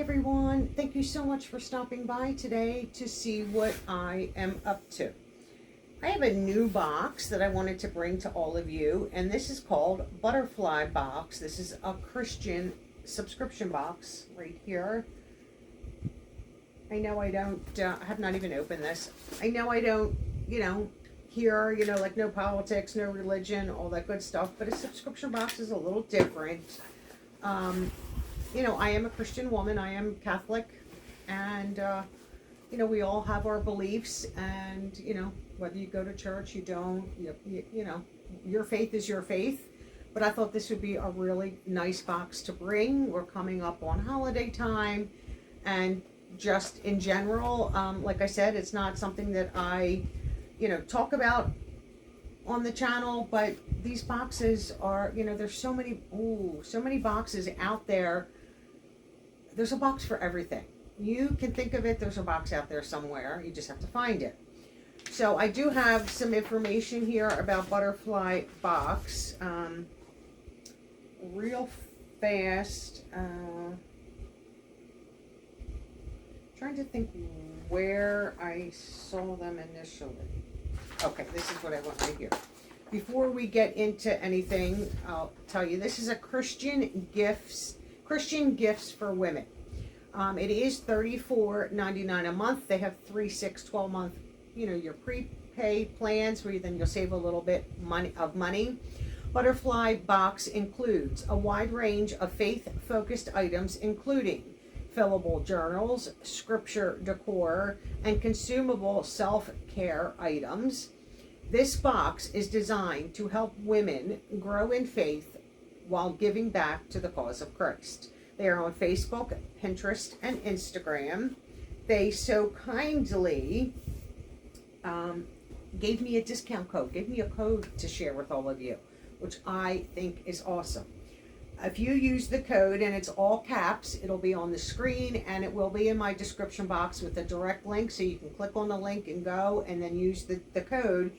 everyone, thank you so much for stopping by today to see what I am up to. I have a new box that I wanted to bring to all of you, and this is called Butterfly Box. This is a Christian subscription box right here. I know I don't, I have not even opened this. I know I don't, here, like no politics, no religion, all that good stuff, but a subscription box is a little different. I am a Christian woman. I am Catholic, and we all have our beliefs, and whether you go to church, you don't, your faith is your faith. But I thought this would be a really nice box to bring. We're coming up on holiday time, and just in general, like I said, it's not something that I, talk about on the channel, but these boxes are, there's so many boxes out there. There's a box for everything. You can think of it, there's a box out there somewhere. You just have to find it. So I do have some information here about Butterfly Box. Real fast. Trying to think where I saw them initially. Okay, this is what I want right here. Before we get into anything, I'll tell you, this is a Christian gifts for women. It is $34.99 a month. They have 3, 6, 12 month, your prepay plans where then you'll save a little bit of money. Butterfly Box includes a wide range of faith-focused items, including fillable journals, scripture decor, and consumable self-care items. This box is designed to help women grow in faith while giving back to the cause of Christ. They are on Facebook, Pinterest, and Instagram. They so kindly gave me a discount code, gave me a code to share with all of you, which I think is awesome. If you use the code, and it's all caps, it'll be on the screen, and it will be in my description box with a direct link, so you can click on the link and go, and then use the code.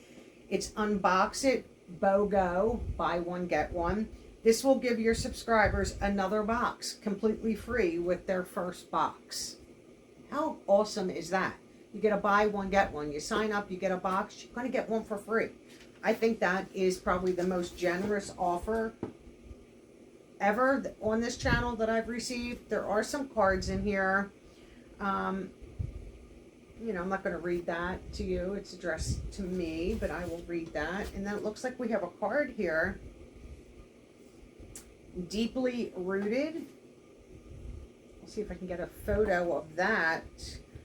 It's UnBoxItBoGo, buy one, get one. This will give your subscribers another box completely free with their first box. How awesome is that? You get a buy one, get one. You sign up, you get a box, you're going to get one for free. I think that is probably the most generous offer ever on this channel that I've received. There are some cards in here. I'm not going to read that to you. It's addressed to me, but I will read that. And then it looks like we have a card here. Deeply rooted. I'll see if I can get a photo of that.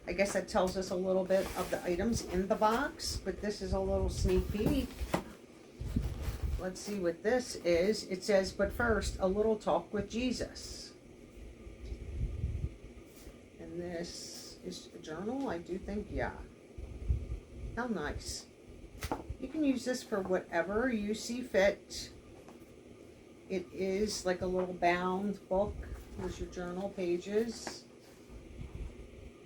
I guess that tells us a little bit of the items in the box, but this is a little sneak peek. Let's see what this is. It says, but first, a little talk with Jesus. And this is a journal, I do think, yeah. How nice. You can use this for whatever you see fit. It is like a little bound book. Here's your journal pages.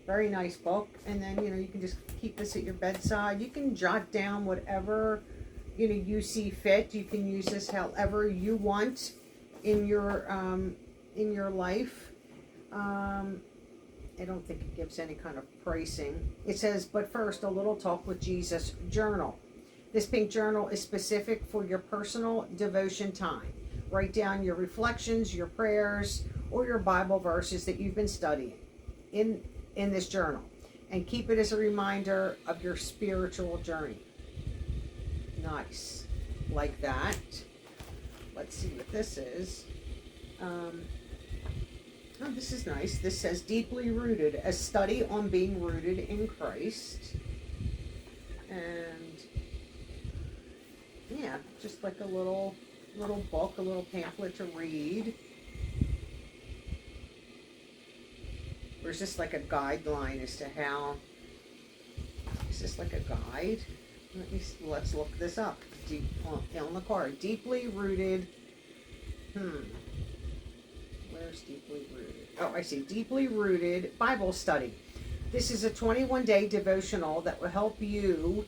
Very nice book. And then, you can just keep this at your bedside. You can jot down whatever you see fit. You can use this however you want in your life. I don't think it gives any kind of pricing. It says, but first, a little talk with Jesus journal. This pink journal is specific for your personal devotion time. Write down your reflections, your prayers, or your Bible verses that you've been studying in this journal, and keep it as a reminder of your spiritual journey. Nice. Like that. Let's see what this is. Oh, this is nice. This says Deeply Rooted, a study on being rooted in Christ. And yeah, just like a little book, a little pamphlet to read. Or is this like a guideline as to how, is this like a guide? Let's look this up. On the card. Deeply rooted. Where's deeply rooted? Oh, I see. Deeply Rooted Bible Study. This is a 21-day devotional that will help you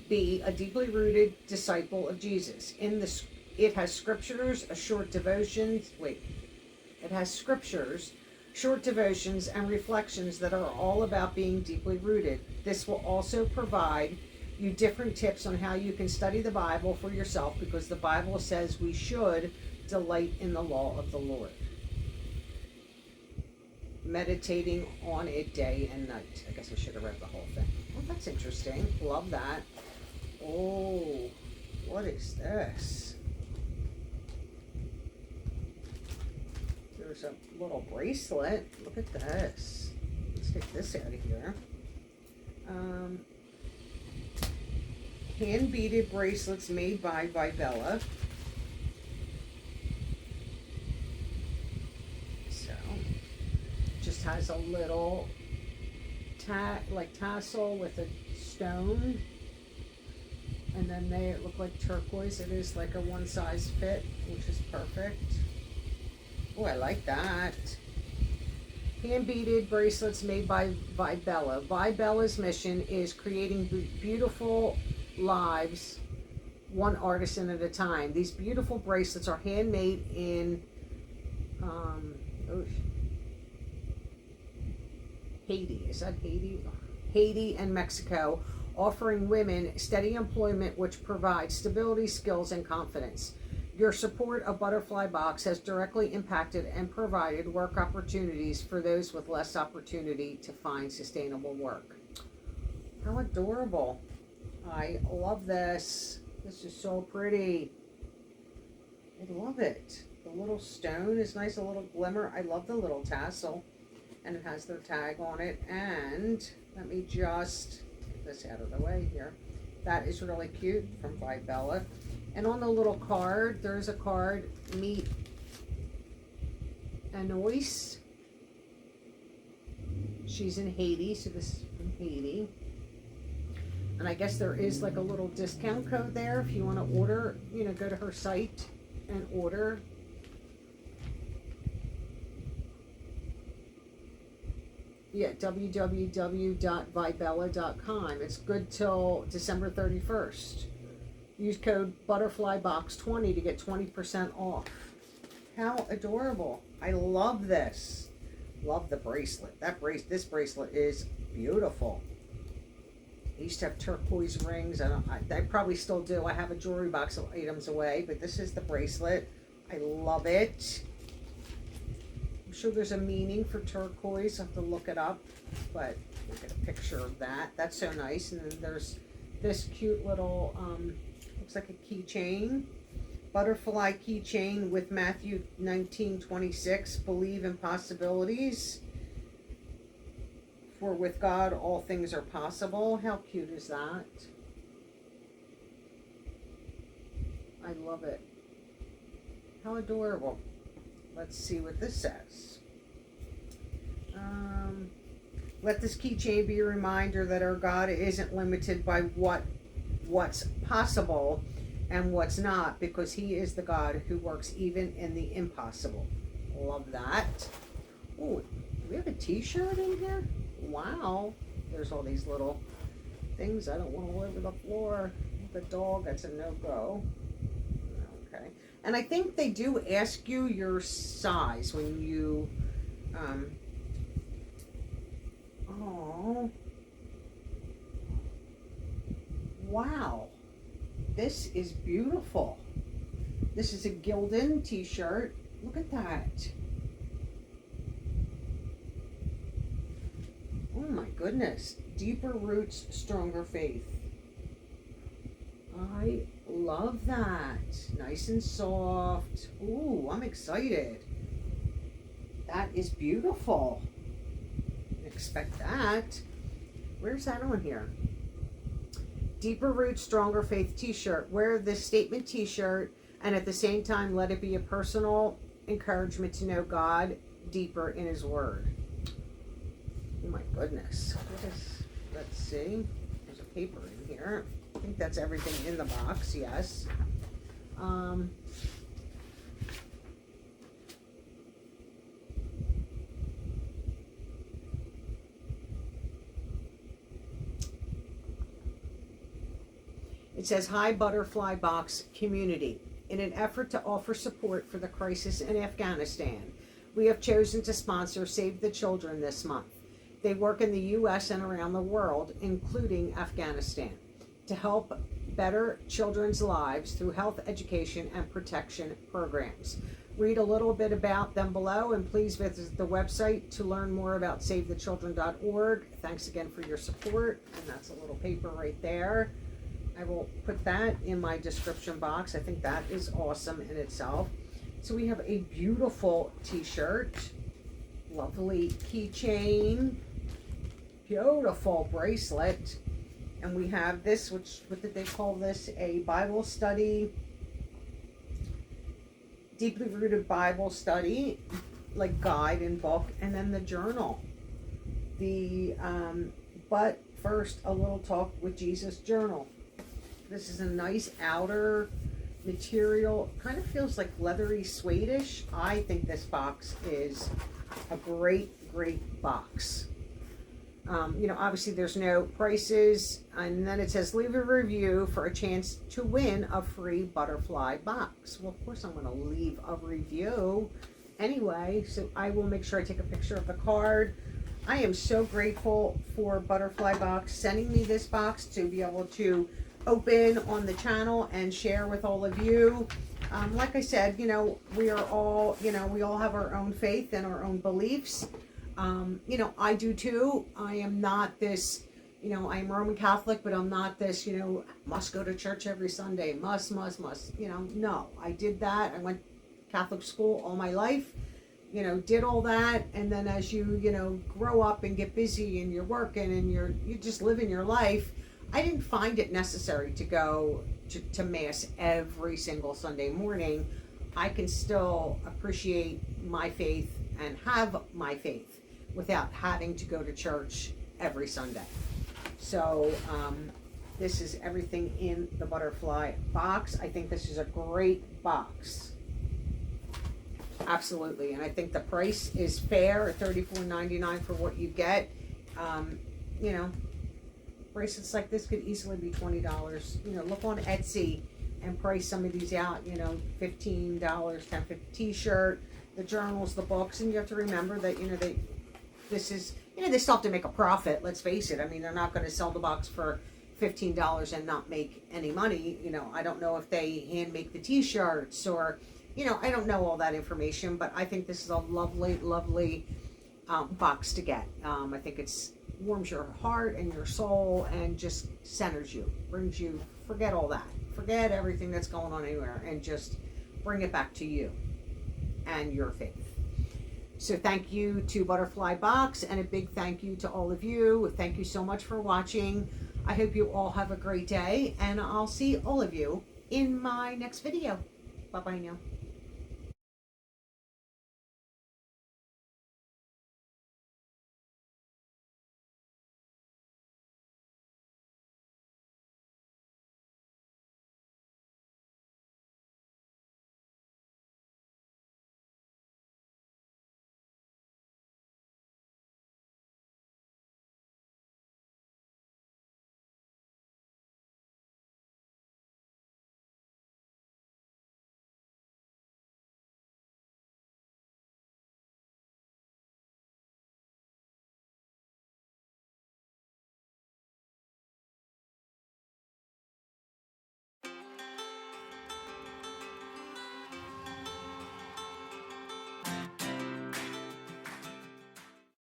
be a deeply rooted disciple of Jesus. It has scriptures, a short devotions. It has scriptures, short devotions, and reflections that are all about being deeply rooted. This will also provide you different tips on how you can study the Bible for yourself, because the Bible says we should delight in the law of the Lord, meditating on it day and night. I guess I should have read the whole thing. Well, that's interesting. Love that. Oh, what is this? There's a little bracelet. Look at this. Let's take this out of here. Hand beaded bracelets made by Vibella. So, just has a little tassel with a stone, and then they look like turquoise. It is like a one size fit, which is perfect. Oh, I like that. Hand beaded bracelets made by Vibella. Vibella's mission is creating beautiful lives, one artisan at a time. These beautiful bracelets are handmade in Haiti. Is that Haiti? Haiti and Mexico, offering women steady employment which provides stability, skills, and confidence. Your support of Butterfly Box has directly impacted and provided work opportunities for those with less opportunity to find sustainable work. How adorable. I love this. This is so pretty. I love it. The little stone is nice, a little glimmer. I love the little tassel. And it has their tag on it. And let me just get this out of the way here. That is really cute from Vibella. And on the little card, there's a card, Meet Anois. She's in Haiti, so this is from Haiti. And I guess there is like a little discount code there if you want to order, go to her site and order. Yeah, www.vibella.com. It's good till December 31st. Use code ButterflyBox20 to get 20% off. How adorable. I love this. Love the bracelet. This bracelet is beautiful. I used to have turquoise rings. I probably still do. I have a jewelry box of items away, but this is the bracelet. I love it. I'm sure there's a meaning for turquoise. I have to look it up, but look at a picture of that. That's so nice. And then there's this cute little, looks like a keychain. Butterfly keychain with Matthew 19:26. Believe in possibilities. For with God, all things are possible. How cute is that? I love it. How adorable. Let's see what this says. Let this keychain be a reminder that our God isn't limited by what's possible and what's not, because he is the God who works even in the impossible. Love that. Oh, do we have a t-shirt in here? Wow. There's all these little things. I don't want all over the floor. The dog, that's a no-go. Okay. And I think they do ask you your size when you, oh, wow. This is beautiful. This is a Gildan t-shirt. Look at that. Oh my goodness. Deeper roots, stronger faith. I love that. Nice and soft. Ooh, I'm excited. That is beautiful. Expect that. Where's that on here? Deeper Roots, Stronger Faith t-shirt. Wear this statement t-shirt and at the same time let it be a personal encouragement to know God deeper in his word. Oh my goodness. Let's see. There's a paper in here. I think that's everything in the box, yes. It says, "Hi, Butterfly Box community. In an effort to offer support for the crisis in Afghanistan, we have chosen to sponsor Save the Children this month. They work in the U.S. and around the world, including Afghanistan, to help better children's lives through health education and protection programs. Read a little bit about them below, and please visit the website to learn more about SaveTheChildren.org. Thanks again for your support, and that's a little paper right there. I will put that in my description box. I think that is awesome in itself. So we have a beautiful t-shirt, lovely keychain, beautiful bracelet, and we have this, what did they call this? A Bible study, deeply rooted Bible study, like guide and book, and then the journal. The But First, a Little Talk with Jesus journal. This is a nice outer material, kind of feels like leathery suede-ish. I think this box is a great box. Obviously there's no prices, and then it says leave a review for a chance to win a free butterfly box. Well, of course I'm going to leave a review anyway, so I will make sure I take a picture of the card. I am so grateful for Butterfly Box sending me this box to be able to open on the channel and share with all of you. Like I said, we are all, we all have our own faith and our own beliefs. I do too. I am not this, I am Roman Catholic, but I'm not this, must go to church every Sunday, must, no, I did that. I went Catholic school all my life, did all that. And then as you, grow up and get busy and you're working and you just living your life, I didn't find it necessary to go to Mass every single Sunday morning. I can still appreciate my faith and have my faith without having to go to church every Sunday. So this is everything in the butterfly box. I think this is a great box. Absolutely. And I think the price is fair at $34.99 for what you get. Bracelets like this could easily be $20. Look on Etsy and price some of these out, $15, $10 t-shirt, the journals, the books, and you have to remember that, they still have to make a profit, let's face it. I mean, they're not going to sell the box for $15 and not make any money. I don't know if they hand make the t-shirts or, I don't know all that information, but I think this is a lovely box to get. I think it's warms your heart and your soul and just centers you, brings you, forget all that, forget everything that's going on anywhere, and just bring it back to you and your faith. So thank you to Butterfly Box, and a big thank you to all of you. Thank you so much for watching. I hope you all have a great day, and I'll see all of you in my next video. Bye bye now.